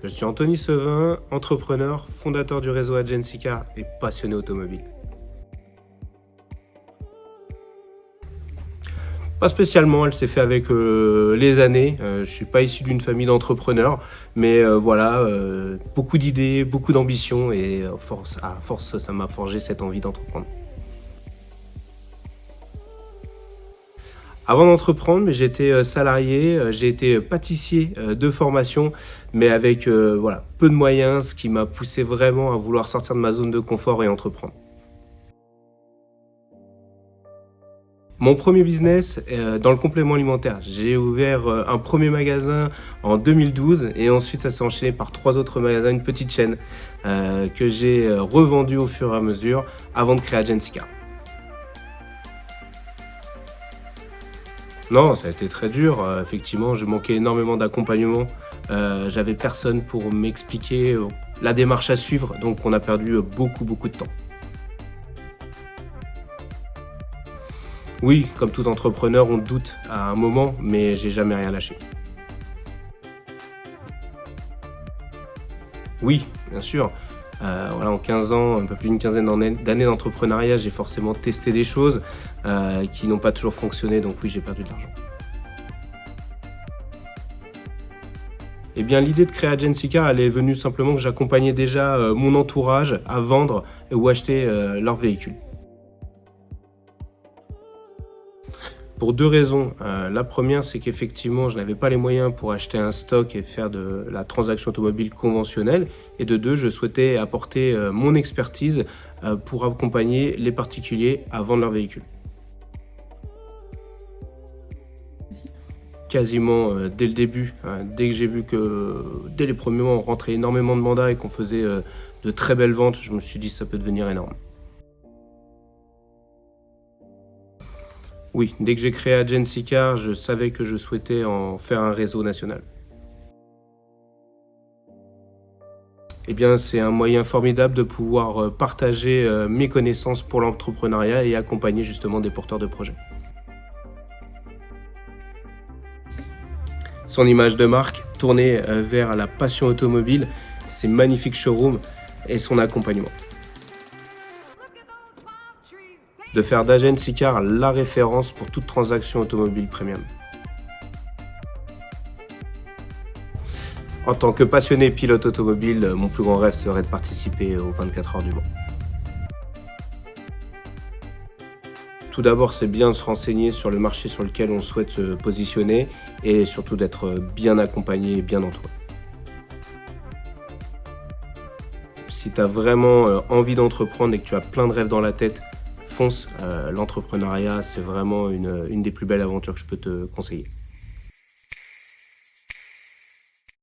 Je suis Anthony Sevin, entrepreneur, fondateur du réseau Agencycar et passionné automobile. Pas spécialement, elle s'est fait avec les années. Je suis pas issu d'une famille d'entrepreneurs, mais voilà, beaucoup d'idées, beaucoup d'ambition et à force, ça m'a forgé cette envie d'entreprendre. Avant d'entreprendre, j'étais salarié, j'ai été pâtissier de formation, mais avec voilà, peu de moyens, ce qui m'a poussé vraiment à vouloir sortir de ma zone de confort et entreprendre. Mon premier business dans le complément alimentaire. J'ai ouvert un premier magasin en 2012 et ensuite ça s'est enchaîné par 3 autres magasins, une petite chaîne que j'ai revendue au fur et à mesure avant de créer Agencycar. Non, ça a été très dur. Effectivement, je manquais énormément d'accompagnement. J'avais personne pour m'expliquer la démarche à suivre, donc on a perdu beaucoup de temps. Oui, comme tout entrepreneur, on doute à un moment, mais j'ai jamais rien lâché. Oui, bien sûr. Voilà, en 15 ans, un peu plus d'une quinzaine d'années d'entrepreneuriat, j'ai forcément testé des choses qui n'ont pas toujours fonctionné, donc oui, j'ai perdu de l'argent. Eh bien, l'idée de créer Agencycar, elle est venue simplement que j'accompagnais déjà mon entourage à vendre ou acheter leur véhicule. Pour 2 raisons. La première, c'est qu'effectivement, je n'avais pas les moyens pour acheter un stock et faire de la transaction automobile conventionnelle. Et de 2, je souhaitais apporter mon expertise pour accompagner les particuliers à vendre leur véhicule. Quasiment dès le début, dès que j'ai vu que dès les premiers mois, on rentrait énormément de mandats et qu'on faisait de très belles ventes, je me suis dit ça peut devenir énorme. Oui, dès que j'ai créé Agencycar, je savais que je souhaitais en faire un réseau national. Eh bien, c'est un moyen formidable de pouvoir partager mes connaissances pour l'entrepreneuriat et accompagner justement des porteurs de projets. Son image de marque tournée vers la passion automobile, ses magnifiques showrooms et son accompagnement. De faire d'Agencycar la référence pour toute transaction automobile premium. En tant que passionné pilote automobile, mon plus grand rêve serait de participer aux 24 heures du Mans. Tout d'abord, c'est bien de se renseigner sur le marché sur lequel on souhaite se positionner et surtout d'être bien accompagné et bien entouré. Si tu as vraiment envie d'entreprendre et que tu as plein de rêves dans la tête, fonce, l'entrepreneuriat, c'est vraiment une des plus belles aventures que je peux te conseiller.